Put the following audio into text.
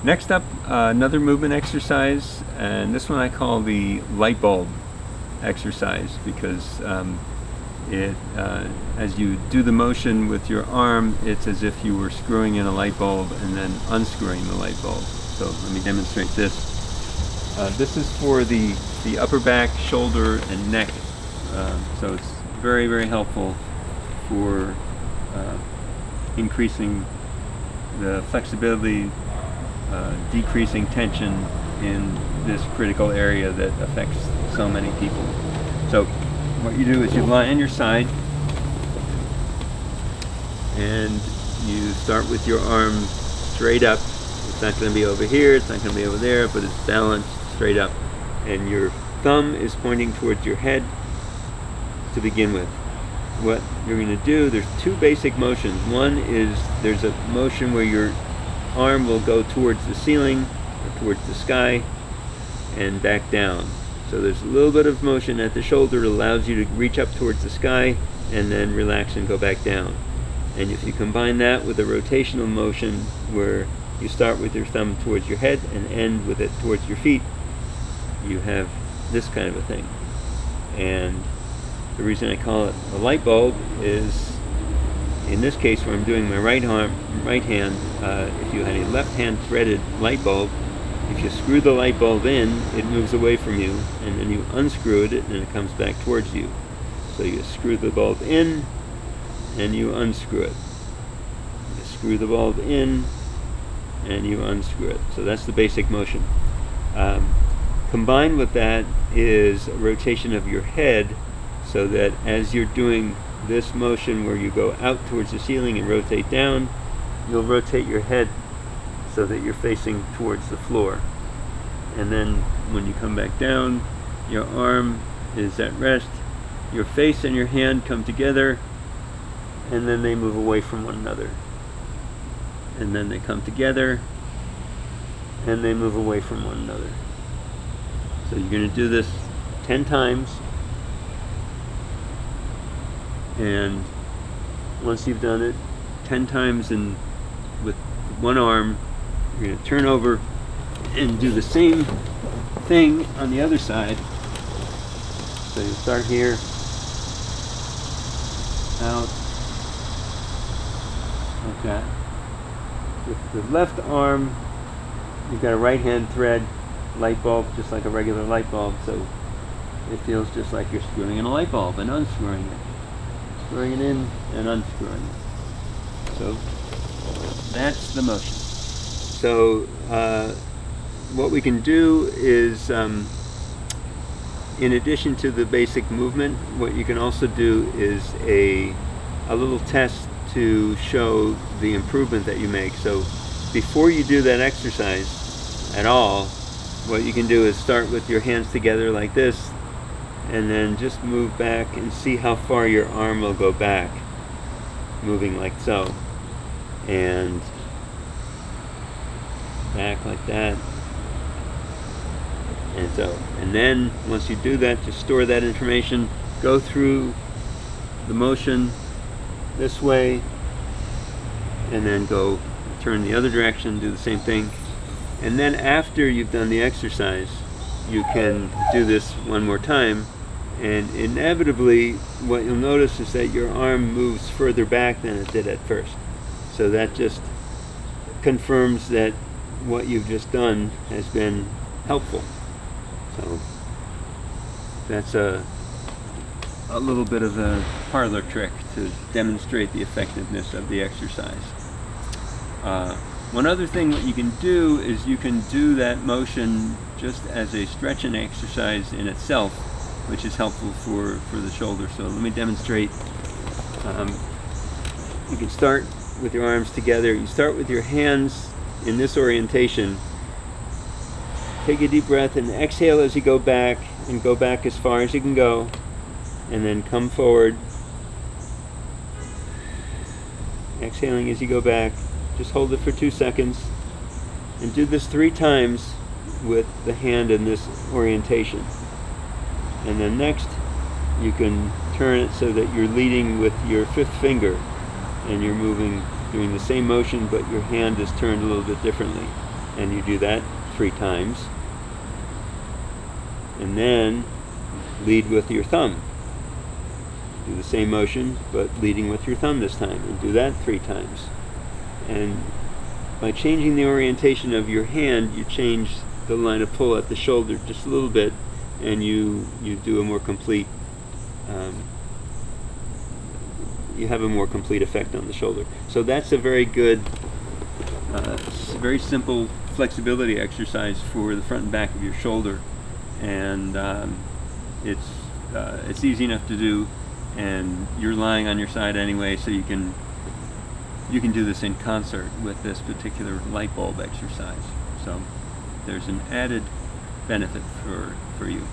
Next up, another movement exercise, and this one I call the light bulb exercise because as you do the motion with your arm, it's as if you were screwing in a light bulb and then unscrewing the light bulb. So let me demonstrate this. This is for the upper back, shoulder, and neck. So it's very, very helpful for increasing the flexibility, decreasing tension in this critical area that affects so many people. So what you do is you lie on your side and you start with your arm straight up. It's not going to be over here, it's not going to be over there, but it's balanced straight up. And your thumb is pointing towards your head to begin with. What you're going to do, there's two basic motions. One is there's a motion where your arm will go towards the ceiling or towards the sky and back down. So there's a little bit of motion at the shoulder that allows you to reach up towards the sky and then relax and go back down. And if you combine that with a rotational motion where you start with your thumb towards your head and end with it towards your feet, you have this kind of a thing. And the reason I call it a light bulb is, in this case where I'm doing my right hand, if you had a left hand threaded light bulb, if you screw the light bulb in, it moves away from you, and then you unscrew it and it comes back towards you. So you screw the bulb in and you unscrew it. You screw the bulb in and you unscrew it. So that's the basic motion. Combined with that is a rotation of your head, so that as you're doing this motion where you go out towards the ceiling and rotate down, you'll rotate your head so that you're facing towards the floor. And then when you come back down, your arm is at rest, your face and your hand come together, and then they move away from one another. And then they come together, and they move away from one another. So you're going to do this 10 times. And once you've done it 10 times with one arm, you're going to turn over and do the same thing on the other side. So you start here, out, like that. With the left arm, you've got a right hand thread light bulb, just like a regular light bulb, so it feels just like you're screwing in a light bulb and unscrewing it. Screwing it in and unscrewing it. So that's the motion. So what we can do is, in addition to the basic movement, what you can also do is a little test to show the improvement that you make. So before you do that exercise at all, what you can do is start with your hands together like this, and then just move back and see how far your arm will go back, moving like so, and back like that, and so. And then once you do that, just store that information, go through the motion this way, and then go turn the other direction, do the same thing. And then after you've done the exercise, you can do this one more time, and inevitably what you'll notice is that your arm moves further back than it did at first. So that just confirms that what you've just done has been helpful. So that's a little bit of a parlor trick to demonstrate the effectiveness of the exercise. One other thing that you can do is you can do that motion just as a stretching exercise in itself, which is helpful for the shoulder. So let me demonstrate. You can start with your arms together. You start with your hands in this orientation. Take a deep breath and exhale as you go back, and go back as far as you can go, and then come forward, exhaling as you go back. Just hold it for 2 seconds, and do this 3 times with the hand in this orientation. And then next, you can turn it so that you're leading with your 5th finger, and you're moving, doing the same motion, but your hand is turned a little bit differently. And you do that 3 times. And then lead with your thumb. Do the same motion, but leading with your thumb this time, and do that 3 times. And by changing the orientation of your hand, you change the line of pull at the shoulder just a little bit, and you do a more complete, you have a more complete effect on the shoulder. So that's a very good, very simple flexibility exercise for the front and back of your shoulder, and it's easy enough to do, and you're lying on your side anyway, so you can do this in concert with this particular light bulb exercise. So there's an added benefit for you.